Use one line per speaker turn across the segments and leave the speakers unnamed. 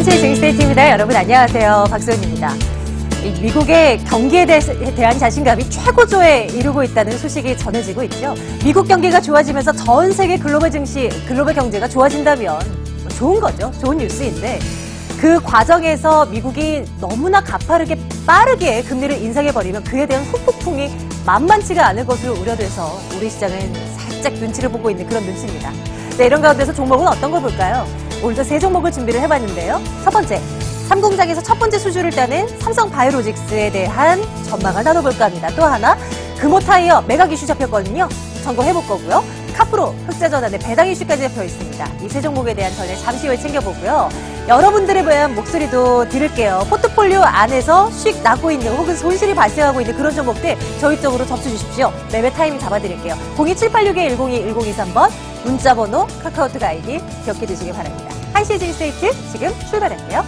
한치의 쟁스테이트입니다. 여러분 안녕하세요. 박소연입니다. 미국의 경기에 대한 자신감이 최고조에 이르고 있다는 소식이 전해지고 있죠. 미국 경기가 좋아지면서 전 세계 글로벌 경제가 좋아진다면 좋은 거죠. 좋은 뉴스인데 그 과정에서 미국이 너무나 가파르게 빠르게 금리를 인상해버리면 그에 대한 후폭풍이 만만치가 않을 것으로 우려돼서 우리 시장은 살짝 눈치를 보고 있는 그런 눈치입니다. 네, 이런 가운데서 종목은 어떤 걸 볼까요? 오늘도 세 종목을 준비를 해봤는데요. 첫 번째, 삼공장에서 첫 번째 수주를 따낸 삼성바이오로직스에 대한 전망을 나눠볼까 합니다. 또 하나, 금호타이어 매각 이슈 잡혔거든요. 점검해볼 거고요. 카프로, 흑자전환의 배당 이슈까지 잡혀 있습니다. 이 세 종목에 대한 전략 잠시 후에 챙겨보고요. 여러분들에 대한 목소리도 들을게요. 포트폴리오 안에서 수익 나고 있는 혹은 손실이 발생하고 있는 그런 종목들 저희 쪽으로 접수 주십시오. 매매 타이밍 잡아드릴게요. 02786-1021-1023번 문자번호, 카카오톡 아이디 기억해 두시기 바랍니다. 한시의 쟁스테이트 지금 출발할게요.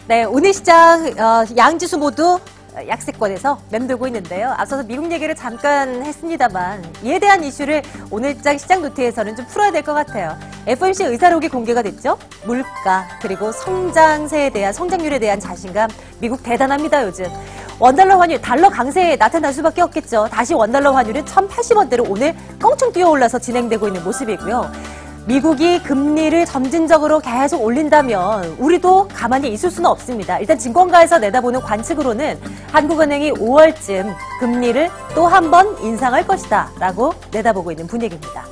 네, 오늘 시장 양지수 모두 약세권에서 맴돌고 있는데요. 앞서서 미국 얘기를 잠깐 했습니다만 이에 대한 이슈를 오늘장 시장 노트에서는 좀 풀어야 될 것 같아요. FOMC 의사록이 공개가 됐죠. 물가 그리고 성장세에 대한 성장률에 대한 자신감 미국 대단합니다. 요즘 원달러 환율 달러 강세에 나타날 수밖에 없겠죠. 다시 원달러 환율은 1,080원대로 오늘 껑충 뛰어올라서 진행되고 있는 모습이고요. 미국이 금리를 점진적으로 계속 올린다면 우리도 가만히 있을 수는 없습니다. 일단 증권가에서 내다보는 관측으로는 한국은행이 5월쯤 금리를 또 한 번 인상할 것이다 라고 내다보고 있는 분위기입니다.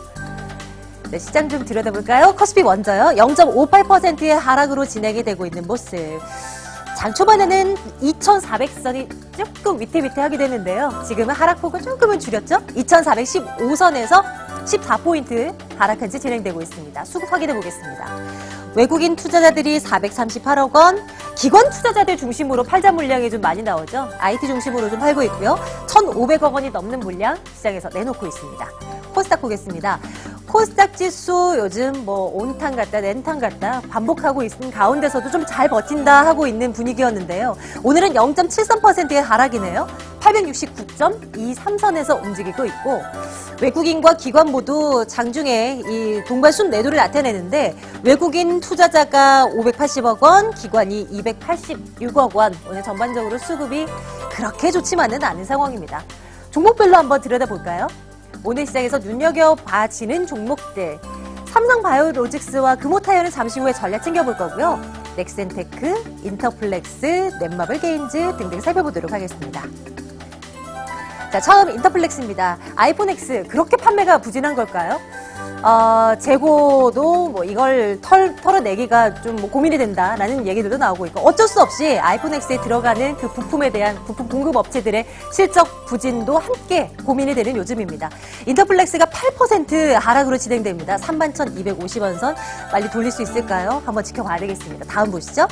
네, 시장 좀 들여다볼까요? 코스피 먼저요. 0.58%의 하락으로 진행이 되고 있는 모습. 장 초반에는 2,400선이 조금 위태위태하게 됐는데요. 지금은 하락폭을 조금은 줄였죠. 2,415선에서 14포인트 하락한 지 진행되고 있습니다. 수급 확인해 보겠습니다. 외국인 투자자들이 438억 원, 기관 투자자들 중심으로 팔자 물량이 좀 많이 나오죠. IT 중심으로 좀 팔고 있고요. 1,500억 원이 넘는 물량 시장에서 내놓고 있습니다. 코스닥 보겠습니다. 코스닥 지수 요즘 온탕 같다 냉탕 같다 반복하고 있는 가운데서도 좀 잘 버틴다 하고 있는 분위기였는데요. 오늘은 0.73%의 하락이네요. 869.23선에서 움직이고 있고 외국인과 기관 모두 장중에 이 동반순 매도를 나타내는데 외국인 투자자가 580억 원, 기관이 286억 원. 오늘 전반적으로 수급이 그렇게 좋지만은 않은 상황입니다. 종목별로 한번 들여다볼까요? 오늘 시장에서 눈여겨봐지는 종목들. 삼성바이오로직스와 금호타이어는 잠시 후에 전략 챙겨볼 거고요. 넥센테크, 인터플렉스, 넷마블 게임즈 등등 살펴보도록 하겠습니다. 자, 처음 인터플렉스입니다. 아이폰 X 그렇게 판매가 부진한 걸까요? 재고도 이걸 털어내기가 좀 고민이 된다라는 얘기들도 나오고 있고 어쩔 수 없이 아이폰 X에 들어가는 그 부품에 대한 부품 공급 업체들의 실적 부진도 함께 고민이 되는 요즘입니다. 인터플렉스가 8% 하락으로 진행됩니다. 31,250원 선 빨리 돌릴 수 있을까요? 한번 지켜봐야 되겠습니다. 다음 보시죠.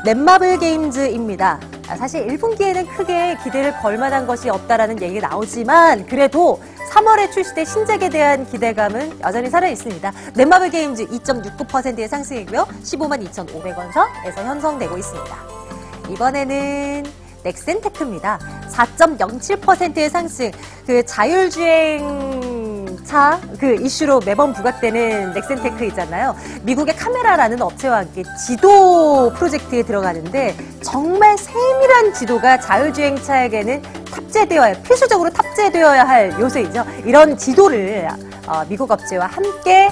넷마블 게임즈입니다. 사실 1분기에는 크게 기대를 걸 만한 것이 없다라는 얘기가 나오지만 그래도 3월에 출시된 신작에 대한 기대감은 여전히 살아있습니다. 넷마블 게임즈 2.69%의 상승이고요. 152,500원 선에서 형성되고 있습니다. 이번에는 넥센테크입니다. 4.07%의 상승. 그 자율주행차 그 이슈로 매번 부각되는 넥센테크 있잖아요. 미국의 카메라라는 업체와 함께 지도 프로젝트에 들어가는데 정말 세밀한 지도가 자율주행차에게는 필수적으로 탑재되어야 할 요소이죠. 이런 지도를 미국 업체와 함께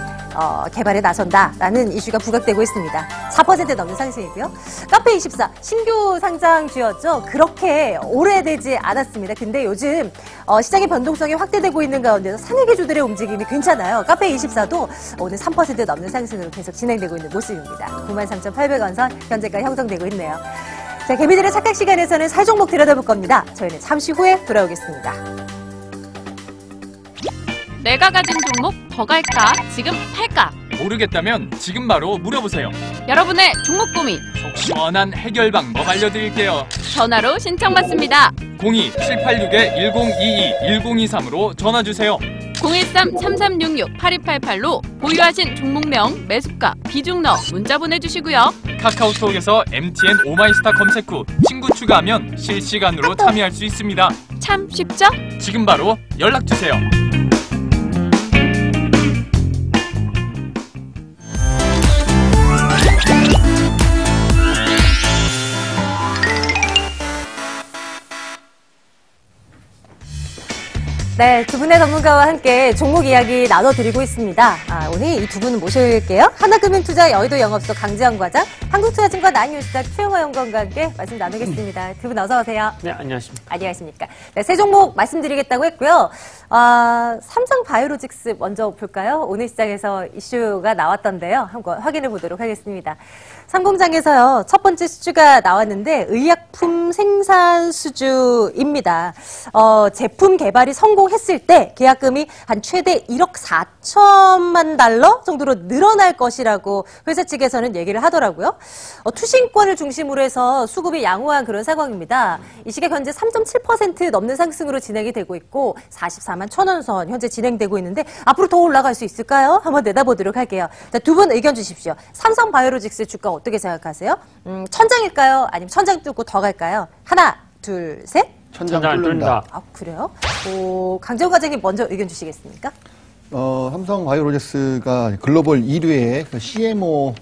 개발에 나선다라는 이슈가 부각되고 있습니다. 4% 넘는 상승이고요. 카페24 신규 상장주였죠. 그렇게 오래되지 않았습니다. 근데 요즘 시장의 변동성이 확대되고 있는 가운데서 상위계주들의 움직임이 괜찮아요. 카페24도 오늘 3% 넘는 상승으로 계속 진행되고 있는 모습입니다. 93,800원 선 현재까지 형성되고 있네요. 자, 개미들의 착각 시간에서는 살 종목 들여다볼 겁니다. 저희는 잠시 후에 돌아오겠습니다.
내가 가진 종목 더 갈까? 지금 팔까?
모르겠다면 지금 바로 물어보세요.
여러분의 종목 고민
속 시원한 해결 방법 알려드릴게요.
전화로 신청받습니다.
02-1861-1022-1023으로 전화주세요.
013-3366-8288로 보유하신 종목명, 매수가, 비중 넣어 문자 보내주시고요.
카카오톡에서 MTN 오마이스타 검색 후 친구 추가하면 실시간으로 참여할 수 있습니다.
참 쉽죠?
지금 바로 연락주세요.
네, 두 분의 전문가와 함께 종목 이야기 나눠드리고 있습니다. 오늘 이 두 분을 모실게요. 하나금융투자 여의도 영업소 강지영 과장, 한국투자증권 나인뉴스자 최영화 연구원과 함께 말씀 나누겠습니다. 두 분 어서 오세요.
네, 안녕하십니까.
안녕하십니까. 네, 세 종목 말씀드리겠다고 했고요. 삼성바이오로직스 먼저 볼까요? 오늘 시장에서 이슈가 나왔던데요. 한번 확인해 보도록 하겠습니다. 상공장에서요, 첫 번째 수주가 나왔는데 의약품 생산 수주입니다. 제품 개발이 성공했을 때 계약금이 한 최대 1억 4천만 달러 정도로 늘어날 것이라고 회사 측에서는 얘기를 하더라고요. 투신권을 중심으로 해서 수급이 양호한 그런 상황입니다. 이 시각 현재 3.7% 넘는 상승으로 진행이 되고 있고 44만 1,000원 선 현재 진행되고 있는데 앞으로 더 올라갈 수 있을까요? 한번 내다보도록 할게요. 자, 두 분 의견 주십시오. 삼성바이오로직스 주가 어떻게 생각하세요? 천장일까요? 아니면 천장 뚫고 더 갈까요? 하나, 둘, 셋.
천장을 뚫는다.
아, 그래요? 강재원 과장님 먼저 의견 주시겠습니까?
삼성바이오로직스가 글로벌 1위의 CMO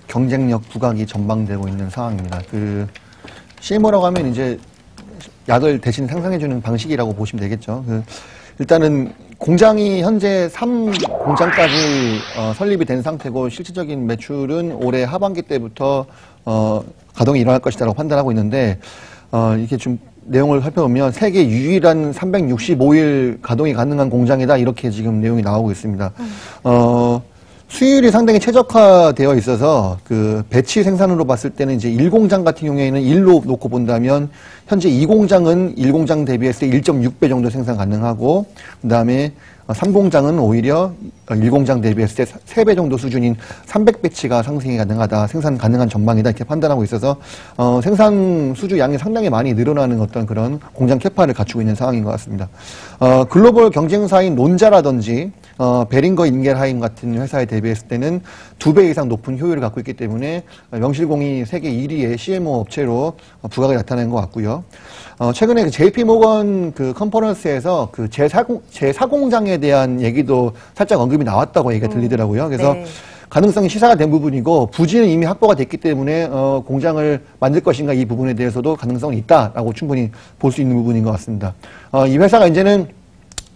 경쟁력 부각이 전망되고 있는 상황입니다. CMO라고 하면 이제 약을 대신 생산해주는 방식이라고 보시면 되겠죠. 일단은 공장이 현재 3공장까지 설립이 된 상태고 실질적인 매출은 올해 하반기 때부터 가동이 일어날 것이라고 판단하고 있는데 이게 좀 내용을 살펴보면 세계 유일한 365일 가동이 가능한 공장이다 이렇게 지금 내용이 나오고 있습니다. 수율이 상당히 최적화되어 있어서 배치 생산으로 봤을 때는 이제 1공장 같은 경우에는 1로 놓고 본다면 현재 2공장은 1공장 대비했을 때 1.6배 정도 생산 가능하고 그다음에 3공장은 오히려 1공장 대비했을 때 3배 정도 수준인 300배치가 상승이 가능하다, 생산 가능한 전망이다 이렇게 판단하고 있어서 생산 수주 양이 상당히 많이 늘어나는 어떤 그런 공장 캐파를 갖추고 있는 상황인 것 같습니다. 글로벌 경쟁사인 론자라든지 베링거 인겔하임 같은 회사에 대비했을 때는 2배 이상 높은 효율을 갖고 있기 때문에 명실공히 세계 1위의 CMO 업체로 부각이 나타난 것 같고요. 최근에 JP 모건 컨퍼런스에서 제4공장에 대한 얘기도 살짝 언급이 나왔다고 얘기가 들리더라고요. 그래서
네.
가능성이 시사가 된 부분이고 부지는 이미 확보가 됐기 때문에 공장을 만들 것인가 이 부분에 대해서도 가능성이 있다라고 충분히 볼 수 있는 부분인 것 같습니다. 이 회사가 이제는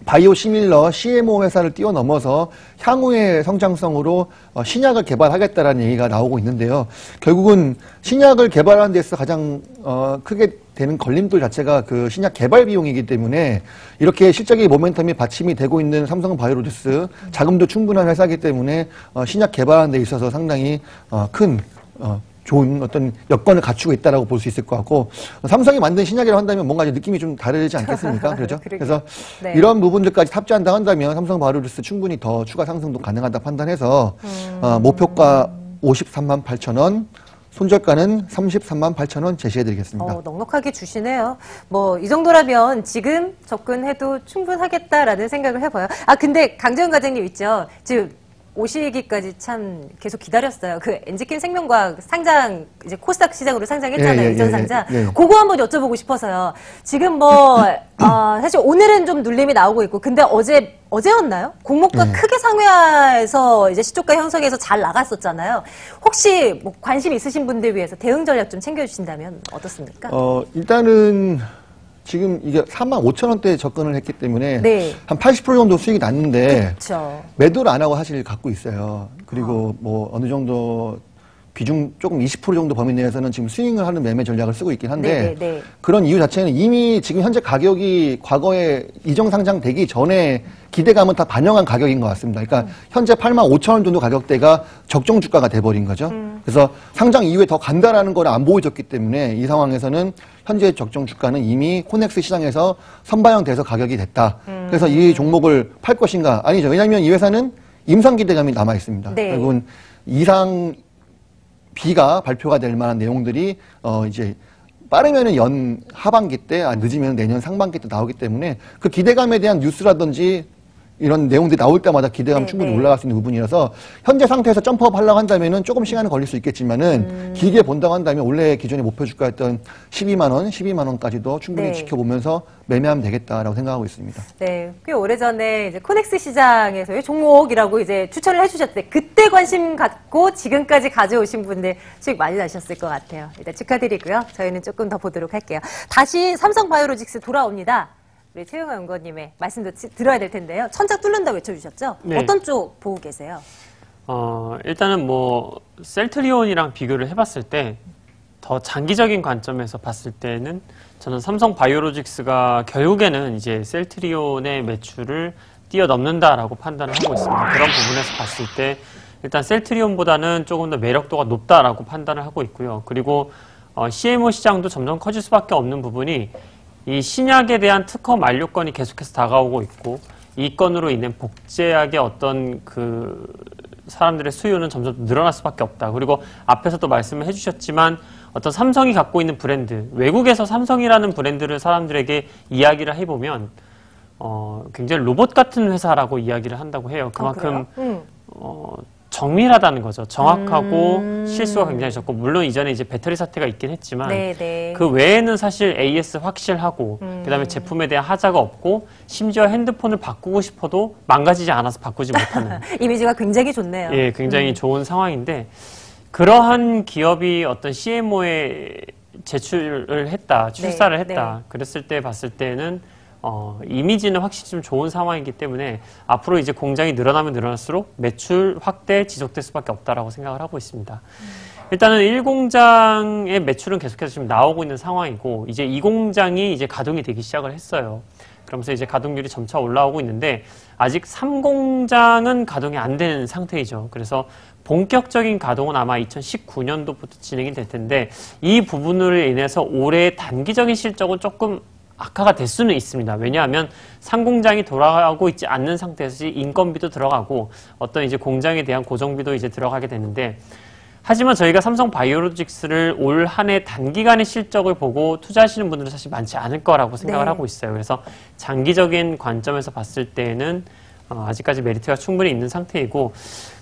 바이오 시밀러 CMO 회사를 뛰어넘어서 향후의 성장성으로 신약을 개발하겠다라는 얘기가 나오고 있는데요. 결국은 신약을 개발하는 데서 가장 크게 되는 걸림돌 자체가 신약 개발 비용이기 때문에 이렇게 실적의 모멘텀이 받침이 되고 있는 삼성바이오로직스 자금도 충분한 회사이기 때문에 신약 개발하는 데 있어서 상당히 큰 좋은 어떤 여건을 갖추고 있다라고 볼 수 있을 것 같고 삼성이 만든 신약이라고 한다면 뭔가 느낌이 좀 다르지 않겠습니까? 그렇죠? 그래서
네.
이런 부분들까지 탑재한다 한다면 삼성바이오로직스 충분히 더 추가 상승도 가능하다 판단해서 목표가 53만 8천 원, 손절가는 33만 8천 원 제시해드리겠습니다.
넉넉하게 주시네요. 이 정도라면 지금 접근해도 충분하겠다라는 생각을 해봐요. 근데 강재원 과장님 있죠? 지금 오시기까지 참 계속 기다렸어요. 엔지킴 생명과학 상장, 이제 코스닥 시장으로 상장했잖아요. 이전 상장. 그거 한번 여쭤보고 싶어서요. 지금 사실 오늘은 좀 눌림이 나오고 있고, 근데 어제였나요? 공모가 크게 상회해서 이제 시초가 형성해서 잘 나갔었잖아요. 혹시 관심 있으신 분들 위해서 대응 전략 좀 챙겨주신다면 어떻습니까?
일단은 지금 이게 45,000원대에 접근을 했기 때문에
네.
한 80% 정도 수익이 났는데
그쵸.
매도를 안 하고 사실 갖고 있어요. 그리고 어느 정도 비중 조금 20% 정도 범위 내에서는 지금 스윙을 하는 매매 전략을 쓰고 있긴 한데
네.
그런 이유 자체는 이미 지금 현재 가격이 과거에 이정 상장되기 전에 기대감은 다 반영한 가격인 것 같습니다. 그러니까 현재 85,000원 정도 가격대가 적정 주가가 돼버린 거죠. 그래서 상장 이후에 더 간다라는 걸 안 보여줬기 때문에 이 상황에서는 현재 적정 주가는 이미 코넥스 시장에서 선반영돼서 가격이 됐다. 그래서 이 종목을 팔 것인가? 아니죠. 왜냐하면 이 회사는 임상 기대감이 남아 있습니다.
네.
결국은 이상 B가 발표가 될 만한 내용들이 이제 빠르면은 연 하반기 때, 늦으면 내년 상반기 때 나오기 때문에 그 기대감에 대한 뉴스라든지 이런 내용들이 나올 때마다 기대감 충분히 올라갈 수 있는 부분이라서 현재 상태에서 점프업 하려고 한다면은 조금 시간은 걸릴 수 있겠지만은 길게 본다고 한다면 원래 기존에 목표 주가였던 12만 원까지도 충분히 지켜보면서 매매하면 되겠다라고 생각하고 있습니다.
네, 꽤 오래전에 이제 코넥스 시장에서의 종목이라고 이제 추천을 해주셨을 때 그때 관심 갖고 지금까지 가져오신 분들 수익 많이 나셨을 것 같아요. 일단 축하드리고요. 저희는 조금 더 보도록 할게요. 다시 삼성바이오로직스 돌아옵니다. 우리 최영하 연구원님의 말씀도 들어야 될 텐데요. 천장 뚫는다 외쳐주셨죠?
네.
어떤 쪽 보고 계세요?
일단은 뭐 셀트리온이랑 비교를 해봤을 때 더 장기적인 관점에서 봤을 때는 저는 삼성 바이오로직스가 결국에는 이제 셀트리온의 매출을 뛰어넘는다라고 판단을 하고 있습니다. 그런 부분에서 봤을 때 일단 셀트리온보다는 조금 더 매력도가 높다라고 판단을 하고 있고요. 그리고 CMO 시장도 점점 커질 수밖에 없는 부분이 이 신약에 대한 특허 만료권이 계속해서 다가오고 있고 이 건으로 인해 복제약의 어떤 사람들의 수요는 점점 늘어날 수밖에 없다. 그리고 앞에서도 말씀을 해주셨지만 어떤 삼성이 갖고 있는 브랜드, 외국에서 삼성이라는 브랜드를 사람들에게 이야기를 해보면 굉장히 로봇 같은 회사라고 이야기를 한다고 해요. 그만큼 정밀하다는 거죠. 정확하고 실수가 굉장히 적고 물론 이전에 이제 배터리 사태가 있긴 했지만
네네.
그 외에는 사실 AS 확실하고 그다음에 제품에 대한 하자가 없고 심지어 핸드폰을 바꾸고 싶어도 망가지지 않아서 바꾸지 못하는
이미지가 굉장히 좋네요.
예, 굉장히 좋은 상황인데 그러한 기업이 어떤 CMO에 제출을 했다, 출사를
네,
했다.
네.
그랬을 때 봤을 때는 이미지는 확실히 좀 좋은 상황이기 때문에 앞으로 이제 공장이 늘어나면 늘어날수록 매출 확대 지속될 수밖에 없다라고 생각을 하고 있습니다. 일단은 1공장의 매출은 계속해서 지금 나오고 있는 상황이고 이제 2공장이 이제 가동이 되기 시작을 했어요. 그러면서 이제 가동률이 점차 올라오고 있는데 아직 3공장은 가동이 안 된 상태이죠. 그래서 본격적인 가동은 아마 2019년도부터 진행이 될 텐데 이 부분으로 인해서 올해 단기적인 실적은 조금 악화가 될 수는 있습니다. 왜냐하면 상공장이 돌아가고 있지 않는 상태에서 인건비도 들어가고 어떤 이제 공장에 대한 고정비도 이제 들어가게 되는데 하지만 저희가 삼성 바이오로직스를 올 한 해 단기간의 실적을 보고 투자하시는 분들은 사실 많지 않을 거라고 생각을
네.
하고 있어요. 그래서 장기적인 관점에서 봤을 때는 아직까지 메리트가 충분히 있는 상태이고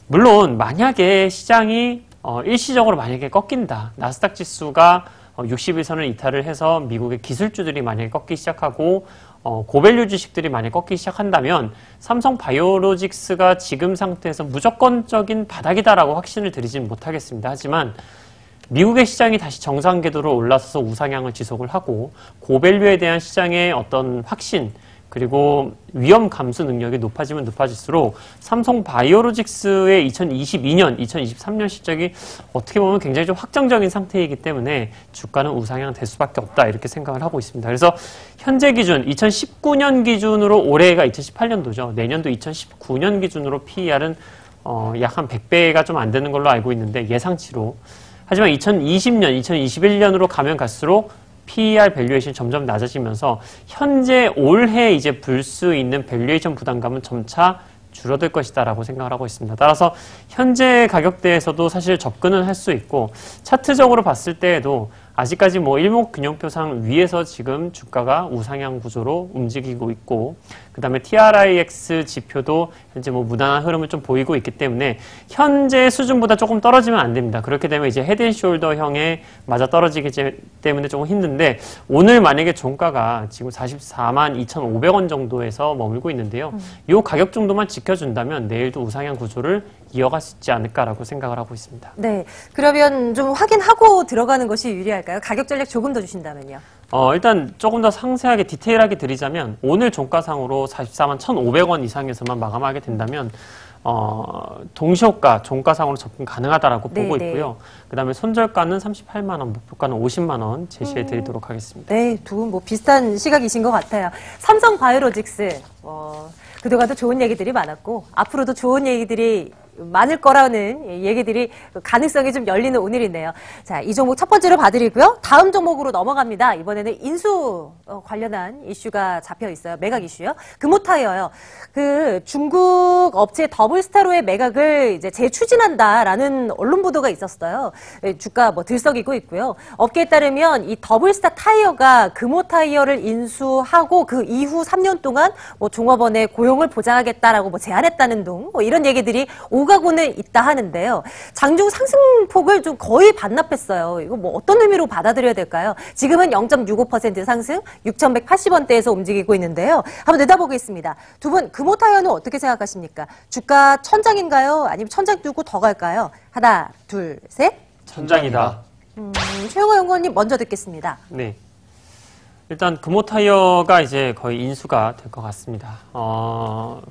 물론 만약에 시장이 일시적으로 만약에 꺾인다. 나스닥 지수가 60일선을 이탈을 해서 미국의 기술주들이 만약에 꺾기 시작하고 고밸류 주식들이 만약에 꺾기 시작한다면 삼성 바이오로직스가 지금 상태에서 무조건적인 바닥이다라고 확신을 드리진 못하겠습니다. 하지만 미국의 시장이 다시 정상 궤도로 올라서서 우상향을 지속을 하고 고밸류에 대한 시장의 어떤 확신 그리고 위험 감수 능력이 높아지면 높아질수록 삼성 바이오로직스의 2022년, 2023년 실적이 어떻게 보면 굉장히 좀 확정적인 상태이기 때문에 주가는 우상향 될 수밖에 없다 이렇게 생각을 하고 있습니다. 그래서 현재 기준 2019년 기준으로 올해가 2018년도죠. 내년도 2019년 기준으로 PER은 약 한 100배가 좀 안 되는 걸로 알고 있는데 예상치로. 하지만 2020년, 2021년으로 가면 갈수록 PER 밸류에이션이 점점 낮아지면서 현재 올해 이제 불 수 있는 밸류에이션 부담감은 점차 줄어들 것이다라고 생각을 하고 있습니다. 따라서 현재 가격대에서도 사실 접근은 할 수 있고 차트적으로 봤을 때에도 아직까지 뭐 일목균형표상 위에서 지금 주가가 우상향 구조로 움직이고 있고 그다음에 TRIX 지표도 현재 뭐 무난한 흐름을 좀 보이고 있기 때문에 현재 수준보다 조금 떨어지면 안 됩니다. 그렇게 되면 이제 헤드앤숄더형에 맞아 떨어지기 때문에 조금 힘든데 오늘 만약에 종가가 지금 44만 2,500원 정도에서 머물고 있는데요. 이 가격 정도만 지켜준다면 내일도 우상향 구조를 이어갈 수 있지 않을까라고 생각을 하고 있습니다.
네. 그러면 좀 확인하고 들어가는 것이 유리할까요? 가격 전략 조금 더 주신다면요.
일단 조금 더 상세하게 디테일하게 드리자면 오늘 종가상으로 44만 1,500원 이상에서만 마감하게 된다면 동시호가 종가상으로 접근 가능하다라고
네,
보고
네.
있고요. 그다음에 손절가는 38만 원, 목표가는 50만 원 제시해 드리도록 하겠습니다.
네, 두 분 뭐 비슷한 시각이신 것 같아요. 삼성 바이오로직스 그동안도 좋은 얘기들이 많았고 앞으로도 좋은 얘기들이 많을 거라는 얘기들이 가능성이 좀 열리는 오늘이네요. 자, 이 종목 첫 번째로 봐드리고요. 다음 종목으로 넘어갑니다. 이번에는 인수 관련한 이슈가 잡혀 있어요. 매각 이슈요. 금호타이어요. 그 중국 업체 더블스타로의 매각을 이제 재추진한다라는 언론 보도가 있었어요. 주가 뭐 들썩이고 있고요. 업계에 따르면 이 더블스타 타이어가 금호타이어를 인수하고 그 이후 3년 동안 뭐 종업원의 고용을 보장하겠다라고 뭐 제안했다는 등 뭐 이런 얘기들이 오가고는 있다 하는데요. 장중 상승폭을 좀 거의 반납했어요. 이거 뭐 어떤 의미로 받아들여야 될까요? 지금은 0.65% 상승 6,180원대에서 움직이고 있는데요. 한번 내다보겠습니다. 두 분 금호타이어는 어떻게 생각하십니까? 주가 천장인가요? 아니면 천장 뚫고 더 갈까요? 하나, 둘, 셋.
천장이다.
최영호 연구원님 먼저 듣겠습니다.
네. 일단 금호타이어가 이제 거의 인수가 될 것 같습니다.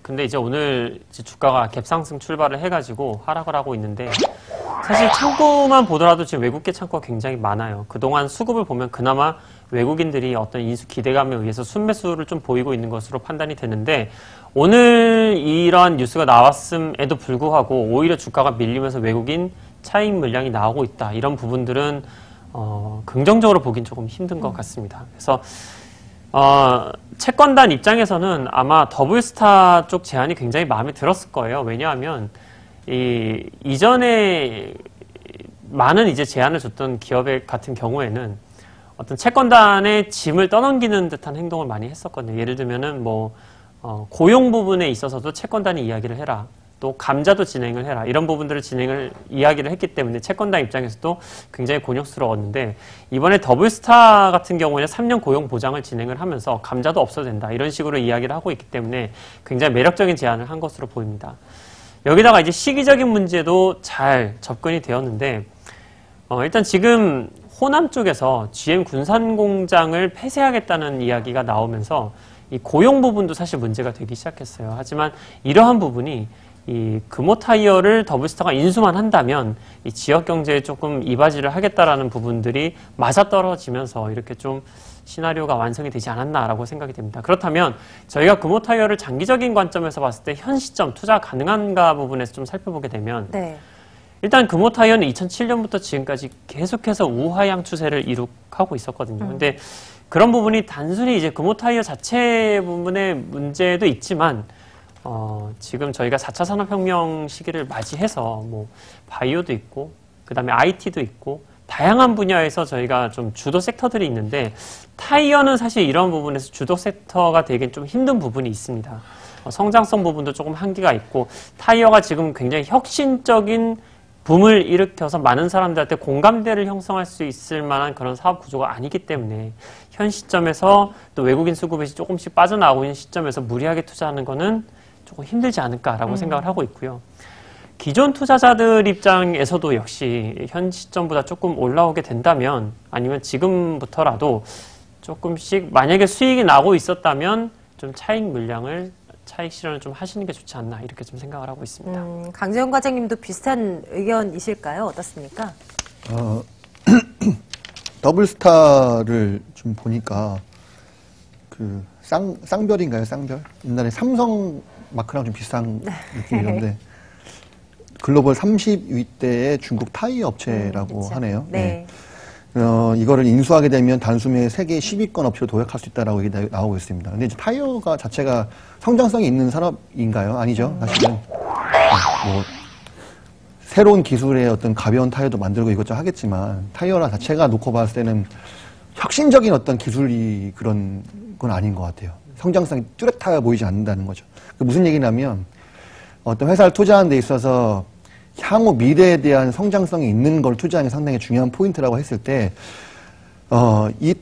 근데 이제 오늘 이제 주가가 갭상승 출발을 해가지고 하락을 하고 있는데 사실 창구만 보더라도 지금 외국계 창구가 굉장히 많아요. 그동안 수급을 보면 그나마 외국인들이 어떤 인수 기대감에 의해서 순매수를 좀 보이고 있는 것으로 판단이 되는데 오늘 이러한 뉴스가 나왔음에도 불구하고 오히려 주가가 밀리면서 외국인 차익 물량이 나오고 있다. 이런 부분들은 긍정적으로 보긴 조금 힘든 것 같습니다. 그래서 채권단 입장에서는 아마 더블스타 쪽 제안이 굉장히 마음에 들었을 거예요. 왜냐하면 이전에 많은 이제 제안을 줬던 기업의 같은 경우에는 어떤 채권단의 짐을 떠넘기는 듯한 행동을 많이 했었거든요. 예를 들면은 고용 부분에 있어서도 채권단이 이야기를 해라. 또 감자도 진행을 해라. 이런 부분들을 이야기를 했기 때문에 채권단 입장에서도 굉장히 곤욕스러웠는데 이번에 더블스타 같은 경우에는 3년 고용 보장을 진행을 하면서 감자도 없어도 된다. 이런 식으로 이야기를 하고 있기 때문에 굉장히 매력적인 제안을 한 것으로 보입니다. 여기다가 이제 시기적인 문제도 잘 접근이 되었는데 일단 지금 호남 쪽에서 GM 군산 공장을 폐쇄하겠다는 이야기가 나오면서 이 고용 부분도 사실 문제가 되기 시작했어요. 하지만 이러한 부분이 이 금호타이어를 더블스타가 인수만 한다면 이 지역 경제에 조금 이바지를 하겠다라는 부분들이 맞아떨어지면서 이렇게 좀 시나리오가 완성이 되지 않았나라고 생각이 됩니다. 그렇다면 저희가 금호타이어를 장기적인 관점에서 봤을 때 현 시점 투자 가능한가 부분에서 좀 살펴보게 되면
네.
일단 금호타이어는 2007년부터 지금까지 계속해서 우하향 추세를 이룩하고 있었거든요. 근데 그런 부분이 단순히 이제 금호타이어 자체 부분의 문제도 있지만 지금 저희가 4차 산업혁명 시기를 맞이해서 바이오도 있고 그다음에 IT도 있고 다양한 분야에서 저희가 좀 주도 섹터들이 있는데 타이어는 사실 이런 부분에서 주도 섹터가 되긴 좀 힘든 부분이 있습니다. 성장성 부분도 조금 한계가 있고 타이어가 지금 굉장히 혁신적인 붐을 일으켜서 많은 사람들한테 공감대를 형성할 수 있을 만한 그런 사업 구조가 아니기 때문에 현 시점에서 또 외국인 수급이 조금씩 빠져나오고 있는 시점에서 무리하게 투자하는 거는 조금 힘들지 않을까라고 생각을 하고 있고요. 기존 투자자들 입장에서도 역시 현 시점보다 조금 올라오게 된다면 아니면 지금부터라도 조금씩 만약에 수익이 나고 있었다면 좀 차익 실현을 좀 하시는 게 좋지 않나 이렇게 좀 생각을 하고 있습니다.
강재원 과장님도 비슷한 의견이실까요? 어떻습니까?
더블스타를 좀 보니까 그 쌍별인가요? 쌍별? 옛날에 삼성 마크랑 좀 비슷한 느낌이던데 글로벌 30위대의 중국 타이어 업체라고
그렇죠.
하네요.
네.
이거를 인수하게 되면 단숨에 세계 10위권 업체로 도약할 수 있다라고 얘기 나오고 있습니다. 근데 이제 타이어가 자체가 성장성이 있는 산업인가요? 아니죠. 사실은 새로운 기술의 어떤 가벼운 타이어도 만들고 이것저것 하겠지만 타이어라 자체가 놓고 봤을 때는 혁신적인 어떤 기술이 그런 건 아닌 것 같아요. 성장성이 뚜렷하게 보이지 않는다는 거죠. 무슨 얘기냐면 어떤 회사를 투자하는 데 있어서 향후 미래에 대한 성장성이 있는 걸 투자하는 게 상당히 중요한 포인트라고 했을 때, 이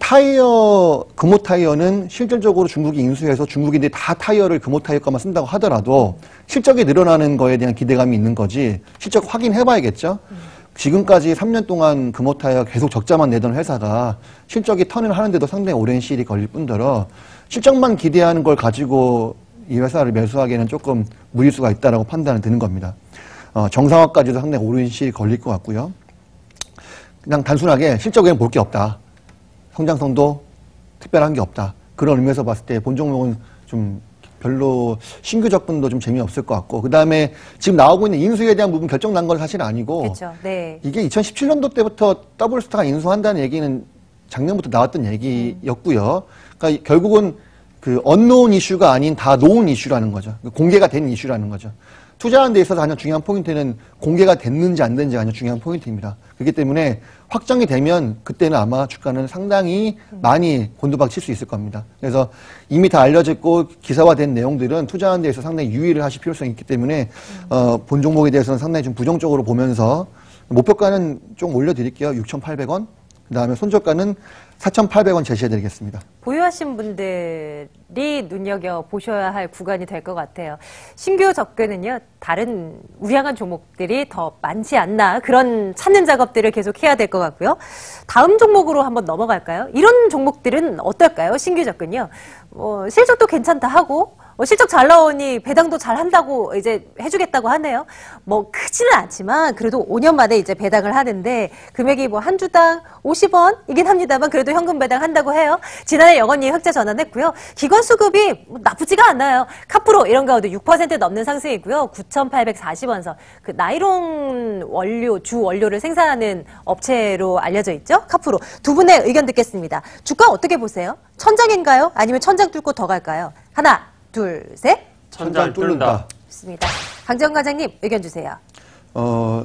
금호 타이어는 실질적으로 중국이 인수해서 중국인들이 다 타이어를 금호 타이어 것만 쓴다고 하더라도 실적이 늘어나는 거에 대한 기대감이 있는 거지, 실적 확인해 봐야겠죠? 지금까지 3년 동안 금호 타이어 계속 적자만 내던 회사가 실적이 턴을 하는데도 상당히 오랜 시일이 걸릴 뿐더러 실적만 기대하는 걸 가지고 이 회사를 매수하기에는 조금 무리수가 있다라고 판단이 드는 겁니다. 정상화까지도 상당히 오랜 시일이 걸릴 것 같고요. 그냥 단순하게 실적에는 볼 게 없다. 성장성도 특별한 게 없다. 그런 의미에서 봤을 때 본 종목은 좀 별로 신규 접근도 좀 재미없을 것 같고, 그 다음에 지금 나오고 있는 인수에 대한 부분 결정 난 건 사실 아니고,
그렇죠. 네.
이게 2017년도 때부터 더블스타가 인수한다는 얘기는 작년부터 나왔던 얘기였고요. 그러니까 결국은 그 언노운 이슈가 아닌 다 노운 이슈라는 거죠. 공개가 된 이슈라는 거죠. 투자하는 데 있어서 가장 중요한 포인트는 공개가 됐는지 안 됐는지가 가장 중요한 포인트입니다. 그렇기 때문에 확정이 되면 그때는 아마 주가는 상당히 많이 곤두박 칠 수 있을 겁니다. 그래서 이미 다 알려졌고 기사화된 내용들은 투자하는 데 있어서 상당히 유의를 하실 필요성이 있기 때문에 본 종목에 대해서는 상당히 좀 부정적으로 보면서 목표가는 좀 올려드릴게요. 6,800원. 그다음에 손저가는 4,800원 제시해드리겠습니다.
보유하신 분들이 눈여겨보셔야 할 구간이 될 것 같아요. 신규 접근은요, 다른 우량한 종목들이 더 많지 않나, 그런 찾는 작업들을 계속 해야 될 것 같고요. 다음 종목으로 한번 넘어갈까요? 이런 종목들은 어떨까요? 신규 접근요. 실적도 괜찮다 하고, 실적 잘 나오니 배당도 잘 한다고 이제 해주겠다고 하네요. 크지는 않지만 그래도 5년 만에 이제 배당을 하는데 금액이 한 주당 50원이긴 합니다만 그래도 현금 배당한다고 해요. 지난해 영원히 흑자 전환했고요. 기관 수급이 나쁘지가 않아요. 카프로 이런 가운데 6% 넘는 상승이고요. 9,840원 선. 그 나이론 원료, 주 원료를 생산하는 업체로 알려져 있죠. 카프로. 두 분의 의견 듣겠습니다. 주가 어떻게 보세요? 천장인가요? 아니면 천장 뚫고 더 갈까요? 하나, 둘, 셋.
천장 뚫는다.
좋습니다. 강재원 과장님 의견 주세요.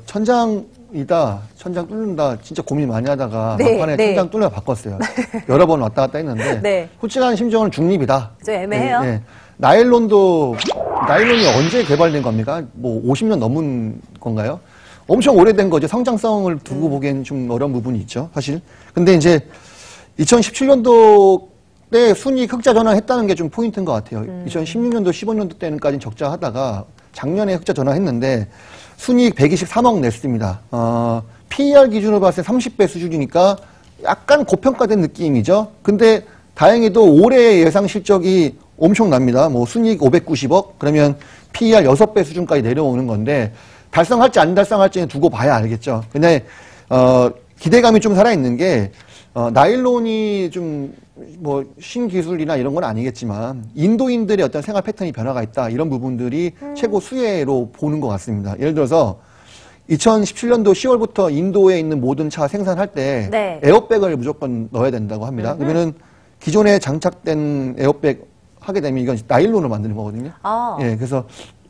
천장이다, 천장 뚫는다, 진짜 고민 많이 하다가
네,
막판에
네.
천장 뚫려 바꿨어요. 여러 번 왔다 갔다 했는데,
네.
솔직한 심정은 중립이다.
좀 애매해요.
네, 네. 나일론이 언제 개발된 겁니까? 50년 넘은 건가요? 엄청 오래된 거죠. 성장성을 두고 보기엔 좀 어려운 부분이 있죠, 사실. 근데 이제 2017년도 때 순이익 흑자 전환했다는 게 좀 포인트인 것 같아요. 2016년도, 15년도 때는까지 적자하다가 작년에 흑자 전환했는데 순이익 123억 냈습니다. PER 기준으로 봤을 때 30배 수준이니까 약간 고평가된 느낌이죠. 근데 다행히도 올해 예상 실적이 엄청납니다. 순이익 590억, 그러면 PER 6배 수준까지 내려오는 건데 달성할지 안 달성할지는 두고 봐야 알겠죠. 근데 기대감이 좀 살아있는 게 나일론이 좀 신기술이나 이런 건 아니겠지만 인도인들의 어떤 생활 패턴이 변화가 있다, 이런 부분들이 최고 수혜로 보는 것 같습니다. 예를 들어서 2017년도 10월부터 인도에 있는 모든 차 생산할 때
네.
에어백을 무조건 넣어야 된다고 합니다. 그러면은 기존에 장착된 에어백 하게 되면 이건 나일론을 만드는 거거든요. 예, 그래서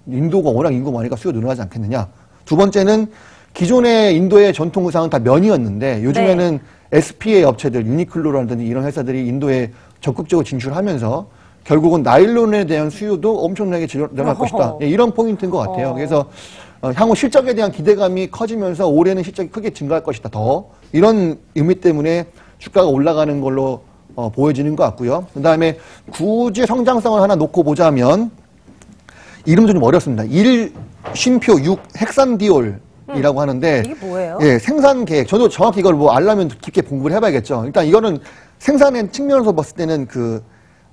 인도가 워낙 인구 많으니까 수요 늘어나지 않겠느냐. 두 번째는 기존의 인도의 전통 의상은 다 면이었는데 요즘에는 SPA 업체들, 유니클로라든지 이런 회사들이 인도에 적극적으로 진출하면서 결국은 나일론에 대한 수요도 엄청나게 늘어날 것이다. 예, 이런 포인트인 것 같아요. 그래서 향후 실적에 대한 기대감이 커지면서 올해는 실적이 크게 증가할 것이다. 더 이런 의미 때문에 주가가 올라가는 걸로 보여지는 것 같고요. 그다음에 굳이 성장성을 하나 놓고 보자면 이름도 좀 어렵습니다. 1 쉼표 6 헥산디올이라고 하는데
이게 뭐예요?
예, 생산 계획. 저도 정확히 이걸 알려면 깊게 공부를 해봐야겠죠. 일단 이거는 생산의 측면에서 봤을 때는 그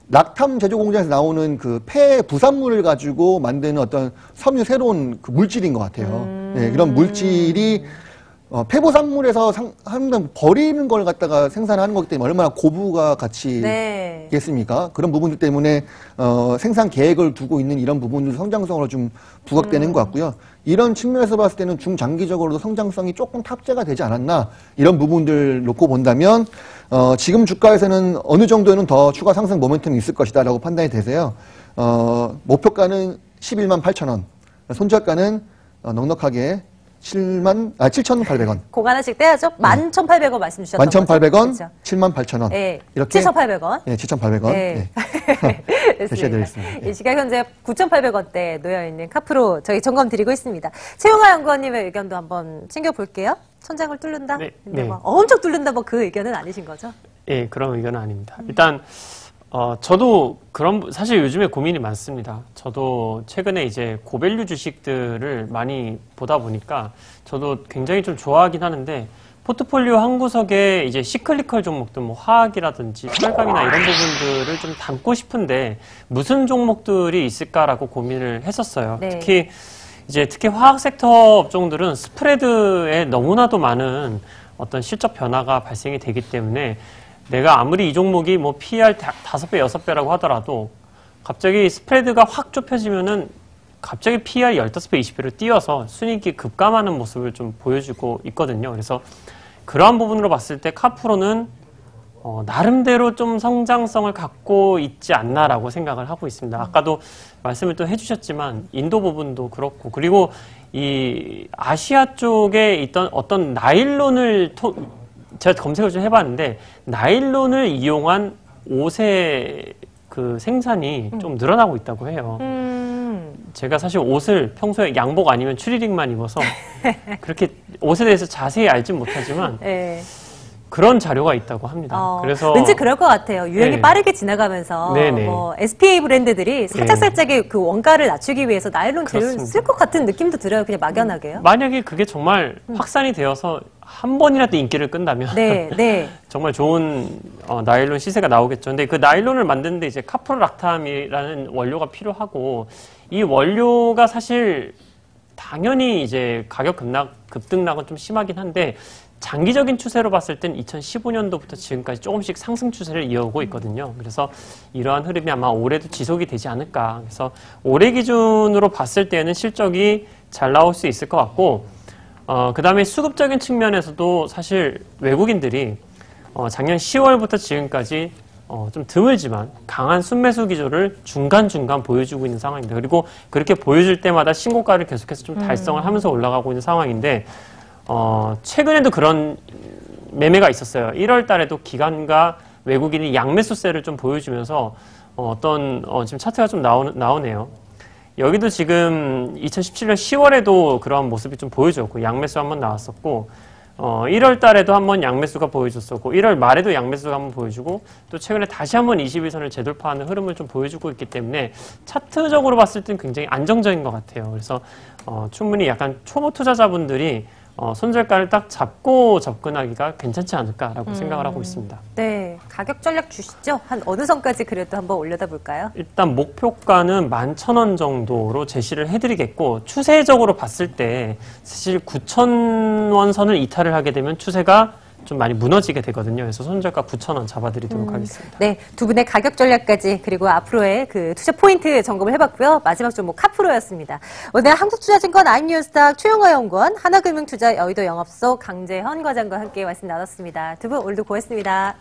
낙탐 제조 공장에서 나오는 그 폐 부산물을 가지고 만드는 어떤 섬유 새로운 그 물질인 것 같아요. 예, 그런 물질이 폐부산물에서 버리는 걸 갖다가 생산하는 거기 때문에 얼마나 고부가 가치겠습니까? 그런 부분들 때문에 생산 계획을 두고 있는 이런 부분들 성장성으로 좀 부각되는 것 같고요. 이런 측면에서 봤을 때는 중장기적으로도 성장성이 조금 탑재가 되지 않았나, 이런 부분들 놓고 본다면 지금 주가에서는 어느 정도는 더 추가 상승 모멘텀이 있을 것이다라고 판단이 되세요. 목표가는 11만 8천 원, 손절가는 넉넉하게 7,800원.
공 하나씩 떼야죠. 11,800원 말씀 주셨던
11,800원,
거죠?
78,000원.
네.
이렇게
7,800원.
네, 7,800원.
네.
네. 제시해드리겠습니다.
이 시각 현재 9,800원대에 놓여있는 카프로 저희 점검 드리고 있습니다. 최용화 연구원님의 의견도 한번 챙겨볼게요. 천장을 뚫는다?
네,
근데
네.
엄청 뚫는다 그 의견은 아니신 거죠?
예, 그런 의견은 아닙니다. 일단 저도 사실 요즘에 고민이 많습니다. 저도 최근에 이제 고밸류 주식들을 많이 보다 보니까 저도 굉장히 좀 좋아하긴 하는데, 포트폴리오 한 구석에 이제 시클리컬 종목들, 화학이라든지 철강이나 이런 부분들을 좀 담고 싶은데 무슨 종목들이 있을까라고 고민을 했었어요.
네.
특히 화학 섹터 업종들은 스프레드에 너무나도 많은 어떤 실적 변화가 발생이 되기 때문에 내가 아무리 이 종목이 PER 5배, 6배라고 하더라도 갑자기 스프레드가 확 좁혀지면은 갑자기 PER 15배, 20배로 뛰어서 순이익이 급감하는 모습을 좀 보여주고 있거든요. 그래서 그러한 부분으로 봤을 때 카프로는 나름대로 좀 성장성을 갖고 있지 않나라고 생각을 하고 있습니다. 아까도 말씀을 또 해주셨지만 인도 부분도 그렇고, 그리고 이 아시아 쪽에 있던 어떤 나일론을 제가 검색을 좀 해봤는데 나일론을 이용한 옷의 그 생산이 좀 늘어나고 있다고 해요. 제가 사실 옷을 평소에 양복 아니면 추리닝만 입어서 그렇게 옷에 대해서 자세히 알진 못하지만
네.
그런 자료가 있다고 합니다. 그래서
왠지 그럴 것 같아요. 유행이
네.
빠르게 지나가면서
네네.
뭐 SPA 브랜드들이 살짝살짝의 그 원가를 낮추기 위해서 나일론 재료를
그렇습니다.
쓸 것 같은 느낌도 들어요. 그냥 막연하게요.
만약에 그게 정말 확산이 되어서 한 번이라도 인기를 끈다면
네, 네.
정말 좋은 나일론 시세가 나오겠죠. 근데 그 나일론을 만드는데 이제 카프로락탐이라는 원료가 필요하고 이 원료가 사실 당연히 이제 가격 급등락은 좀 심하긴 한데 장기적인 추세로 봤을 땐 2015년도부터 지금까지 조금씩 상승 추세를 이어오고 있거든요. 그래서 이러한 흐름이 아마 올해도 지속이 되지 않을까. 그래서 올해 기준으로 봤을 때는 실적이 잘 나올 수 있을 것 같고, 그 다음에 수급적인 측면에서도 사실 외국인들이 작년 10월부터 지금까지 좀 드물지만 강한 순매수 기조를 중간중간 보여주고 있는 상황입니다. 그리고 그렇게 보여줄 때마다 신고가를 계속해서 좀 달성을 하면서 올라가고 있는 상황인데, 최근에도 그런 매매가 있었어요. 1월 달에도 기관과 외국인이 양매수세를 좀 보여주면서 지금 차트가 좀 나오네요. 여기도 지금 2017년 10월에도 그런 모습이 좀 보여줬고, 양매수 한번 나왔었고, 1월 달에도 한번 양매수가 보여줬었고, 1월 말에도 양매수가 한번 보여주고, 또 최근에 다시 한번 21선을 재돌파하는 흐름을 좀 보여주고 있기 때문에 차트적으로 봤을 땐 굉장히 안정적인 것 같아요. 그래서 충분히 약간 초보 투자자분들이 손절가를 딱 잡고 접근하기가 괜찮지 않을까라고 생각을 하고 있습니다.
네. 가격 전략 주시죠? 한 어느 선까지 그래도 한번 올려다 볼까요?
일단 목표가는 11,000원 정도로 제시를 해드리겠고, 추세적으로 봤을 때 사실 9,000원 선을 이탈을 하게 되면 추세가 좀 많이 무너지게 되거든요. 그래서 손절가 9,000원 잡아드리도록 하겠습니다.
네, 두 분의 가격 전략까지 그리고 앞으로의 그 투자 포인트 점검을 해봤고요. 마지막 종목 카프로였습니다. 오늘 한국투자증권 아임뉴스탁 최용화 연구원, 하나금융투자 여의도 영업소 강재현 과장과 함께 말씀 나눴습니다. 두 분 오늘도 고맙습니다.